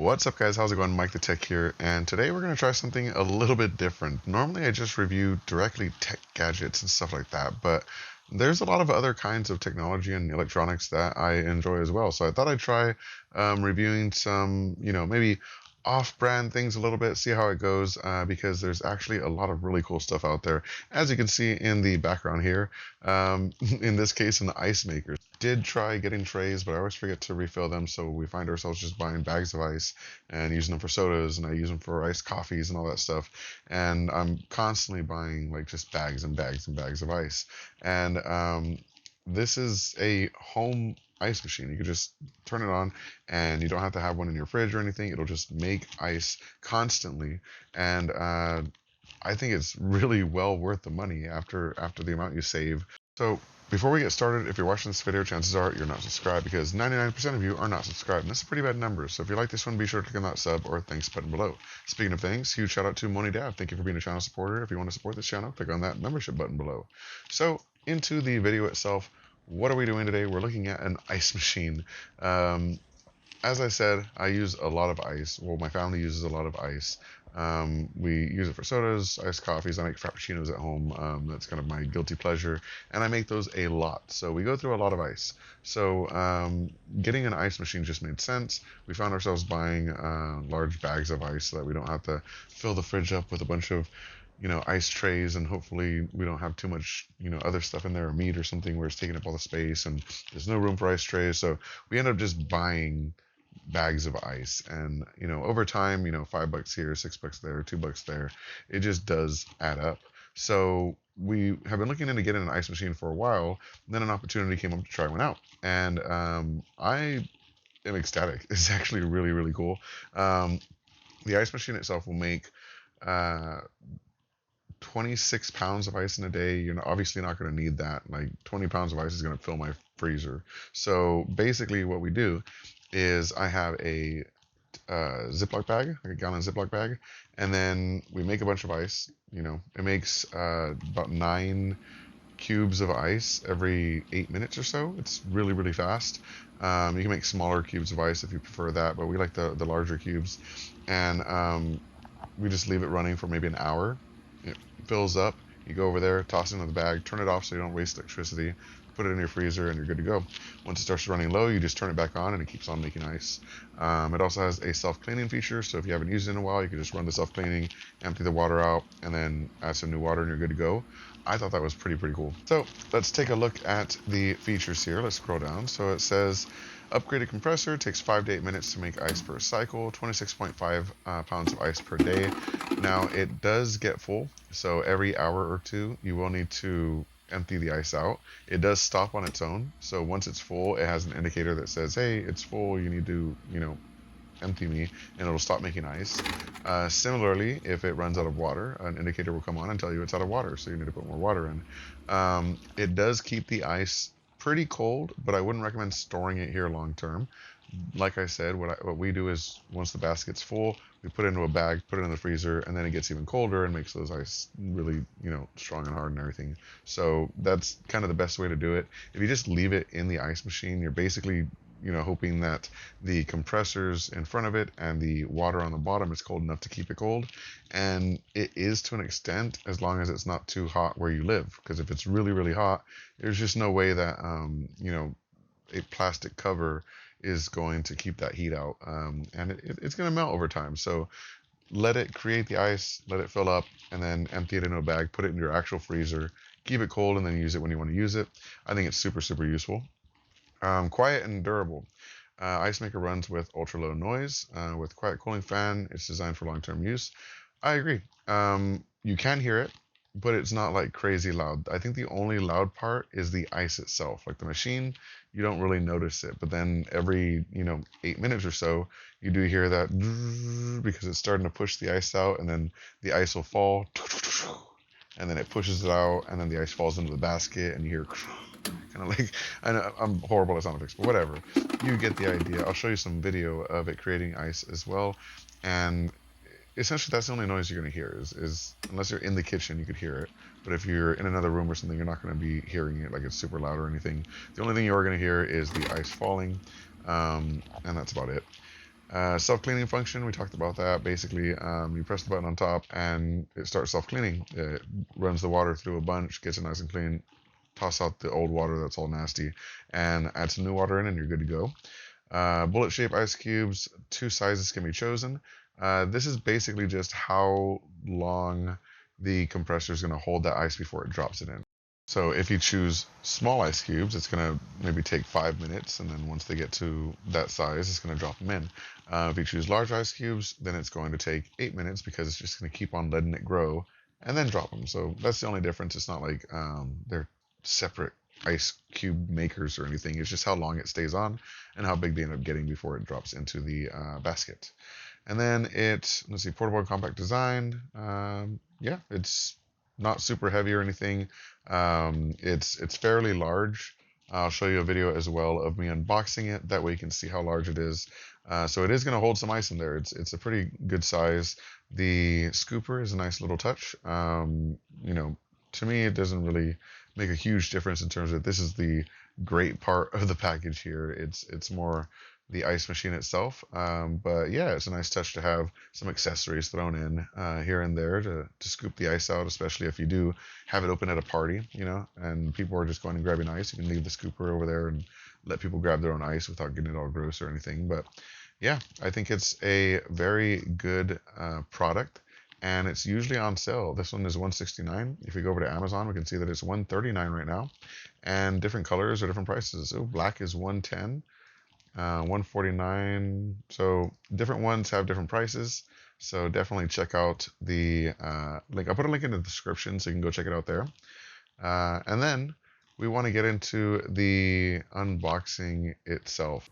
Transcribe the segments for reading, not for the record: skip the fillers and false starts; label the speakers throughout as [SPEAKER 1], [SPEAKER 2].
[SPEAKER 1] What's up, guys? How's it going? MikeTheTech here, and today we're going to try something a little bit different. Normally I just review directly tech gadgets and stuff like that, but there's a lot of other kinds of technology and electronics that I enjoy as well. So I thought I'd try reviewing some, maybe off-brand things a little bit, see how it goes, because there's actually a lot of really cool stuff out there. As you can see in the background here, in this case, an ice maker. Did try getting trays, but I always forget to refill them, so we find ourselves just buying bags of ice and using them for sodas, and I use them for iced coffees and all that stuff. And I'm constantly buying like just bags and bags and bags of ice. And this is a home ice machine. You can just turn it on, and you don't have to have one in your fridge or anything. It'll just make ice constantly, and I think it's really well worth the money after the amount you save. So before we get started, if you're watching this video, chances are you're not subscribed, because 99% of you are not subscribed, and that's a pretty bad number. So if you like this one, be sure to click on that sub or thanks button below. Speaking of thanks, huge shout out to Moni Dab. Thank you for being a channel supporter. If you want to support this channel, click on that membership button below. So into the video itself, what are we doing today? We're looking at an ice machine. As I said, I use a lot of ice. Well, my family uses a lot of ice. We use it for sodas, iced coffees. I make frappuccinos at home. That's kind of my guilty pleasure, and I make those a lot. So we go through a lot of ice. So getting an ice machine just made sense. We found ourselves buying large bags of ice so that we don't have to fill the fridge up with a bunch of ice trays, and hopefully we don't have too much, other stuff in there, or meat or something where it's taking up all the space and there's no room for ice trays. So we end up just buying bags of ice, and over time, $5 here, $6 there, $2 there, it just does add up. So we have been looking into getting an ice machine for a while. Then an opportunity came up to try one out, and I am ecstatic. It's actually really, really cool. The ice machine itself will make 26 pounds of ice in a day. You're obviously not going to need that. Like 20 pounds of ice is going to fill my freezer. So basically what we do is I have a Ziploc bag, like a gallon Ziploc bag, and then we make a bunch of ice. It makes about 9 cubes of ice every 8 minutes or so. It's really, really fast. You can make smaller cubes of ice if you prefer that, but we like the larger cubes. And we just leave it running for maybe an hour. It fills up. You go over there, toss it into the bag, turn it off so you don't waste electricity, put it in your freezer, and you're good to go. Once it starts running low, you just turn it back on, and it keeps on making ice. It also has a self-cleaning feature, so if you haven't used it in a while, you can just run the self-cleaning, empty the water out, and then add some new water, and you're good to go. I thought that was pretty cool. So let's take a look at the features here. Let's scroll down. So it says, upgraded compressor, takes 5 to 8 minutes to make ice per cycle, 26.5 pounds of ice per day. Now it does get full, so every hour or two you will need to empty the ice out. It does stop on its own, so once it's full, it has an indicator that says, hey, it's full, you need to empty me, and it'll stop making ice. Similarly, if it runs out of water, an indicator will come on and tell you it's out of water, so you need to put more water in. It does keep the ice pretty cold, but I wouldn't recommend storing it here long term. Like I said, what we do is once the basket's full, we put it into a bag, put it in the freezer, and then it gets even colder and makes those ice really, strong and hard and everything. So that's kind of the best way to do it. If you just leave it in the ice machine, you're basically hoping that the compressors in front of it and the water on the bottom is cold enough to keep it cold. And it is to an extent, as long as it's not too hot where you live. Because if it's really, really hot, there's just no way that, a plastic cover is going to keep that heat out. And it's going to melt over time. So let it create the ice, let it fill up, and then empty it into a bag, put it in your actual freezer, keep it cold, and then use it when you want to use it. I think it's super useful. Quiet and durable. Ice maker runs with ultra low noise, with quiet cooling fan. It's designed for long-term use. I agree. You can hear it, but it's not like crazy loud. I think the only loud part is the ice itself. Like the machine, you don't really notice it, but then every 8 minutes or so, you do hear that because it's starting to push the ice out, and then the ice will fall, and then it pushes it out, and then the ice falls into the basket, and you hear kind of like, I know I'm horrible at sound effects, but whatever. You get the idea. I'll show you some video of it creating ice as well, and essentially that's the only noise you're going to hear is unless you're in the kitchen, you could hear it, but if you're in another room or something, you're not going to be hearing it like it's super loud or anything. The only thing you are going to hear is the ice falling, and that's about it. Self-cleaning function, we talked about that. Basically, you press the button on top and it starts self-cleaning. It runs the water through a bunch, gets it nice and clean, toss out the old water that's all nasty, and add some new water in, and you're good to go. Bullet shape ice cubes, two sizes can be chosen. This is basically just how long the compressor is going to hold that ice before it drops it in. So if you choose small ice cubes, it's going to maybe take 5 minutes, and then once they get to that size, it's going to drop them in. If you choose large ice cubes, then it's going to take 8 minutes because it's just going to keep on letting it grow and then drop them. So that's the only difference. It's not like they're separate ice cube makers or anything. It's just how long it stays on and how big they end up getting before it drops into the basket. And then it's, let's see, portable and compact design. Yeah, it's not super heavy or anything. It's fairly large. I'll show you a video as well of me unboxing it. That way you can see how large it is. So it is going to hold some ice in there. It's a pretty good size. The scooper is a nice little touch. You know, to me, it doesn't really make a huge difference in terms of this is the great part of the package here. It's more the ice machine itself. But yeah, it's a nice touch to have some accessories thrown in here and there to scoop the ice out, especially if you do have it open at a party, you know, and people are just going and grabbing ice. You can leave the scooper over there and let people grab their own ice without getting it all gross or anything. But yeah, I think it's a very good product. And it's usually on sale. This one is $169. If we go over to Amazon, we can see that it's $139 right now, and different colors or different prices. So black is $110, $149. So different ones have different prices. So definitely check out the link. I'll put a link in the description so you can go check it out there. And then we want to get into the unboxing itself.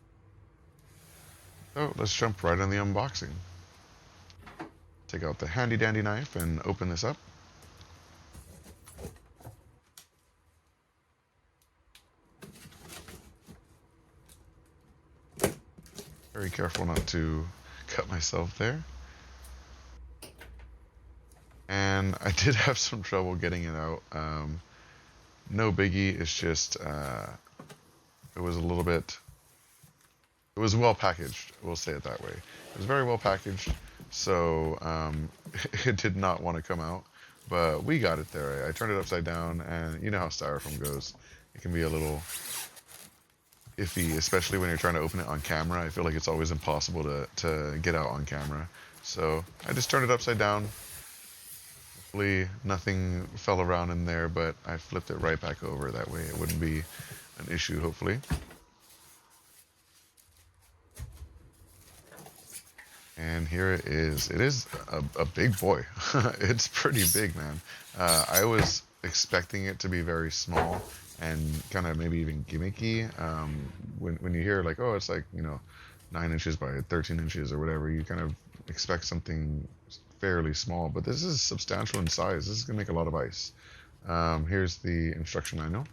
[SPEAKER 1] So let's jump right on the unboxing. Take out the handy dandy knife and open this up. Very careful not to cut myself there. And I did have some trouble getting it out. No biggie, it's just, it was a little bit, it was well packaged, we'll say it that way. It was very well packaged. So it did not want to come out, but we got it there. I turned it upside down, and you know how styrofoam goes. It can be a little iffy, especially when you're trying to open it on camera. I feel like it's always impossible to get out on camera. So I just turned it upside down. Hopefully nothing fell around in there, but I flipped it right back over. That way it wouldn't be an issue, hopefully. And here it is. It is a big boy. It's pretty big, man. I was expecting it to be very small and kind of maybe even gimmicky. When you hear like, oh, it's like, you know, 9 inches by 13 inches or whatever, you kind of expect something fairly small. But this is substantial in size. This is going to make a lot of ice. Here's the instruction manual.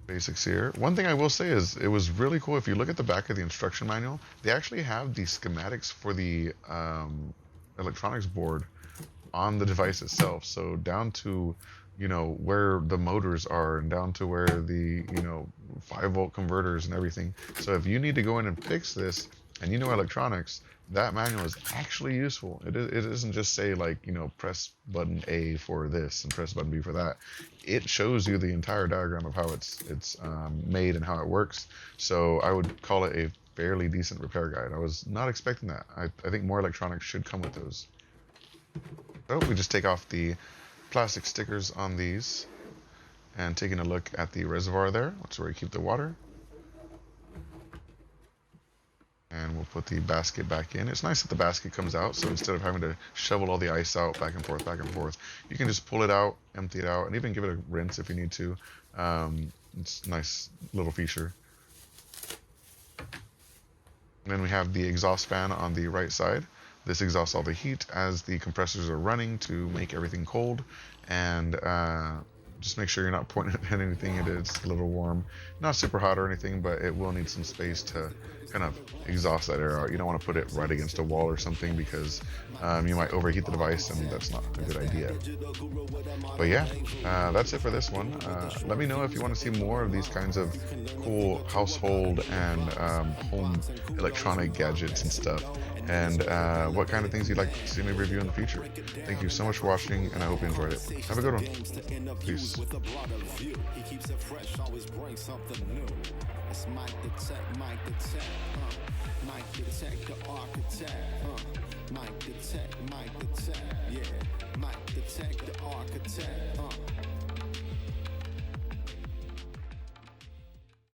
[SPEAKER 1] Basics here. One thing I will say is it was really cool. If you look at the back of the instruction manual, they actually have the schematics for the electronics board on the device itself. So down to, you know, where the motors are and down to where the, you know, 5-volt converters and everything. So if you need to go in and fix this and you know electronics, that manual is actually useful. It doesn't just say like, you know, press button A for this and press button B for that. It shows you the entire diagram of how it's made and how it works. So I would call it a fairly decent repair guide. I was not expecting that. I think more electronics should come with those. So we just take off the plastic stickers on these and taking a look at the reservoir there. That's where you keep the water. And we'll put the basket back in. It's nice that the basket comes out, so instead of having to shovel all the ice out back and forth, you can just pull it out, empty it out, and even give it a rinse if you need to. It's a nice little feature. And then we have the exhaust fan on the right side. This exhausts all the heat as the compressors are running to make everything cold. And just make sure you're not pointing at anything. It is a little warm, not super hot or anything, but it will need some space to kind of exhaust that air out. You don't want to put it right against a wall or something, because you might overheat the device, and that's not a good idea. But yeah, that's it for this one. Let me know if you want to see more of these kinds of cool household and home electronic gadgets and stuff, and what kind of things you'd like to see me review in the future. Thank you so much for watching, and I hope you enjoyed it. Have a good one. Peace. It's MikeTheTech, the architect, MikeTheTech, yeah.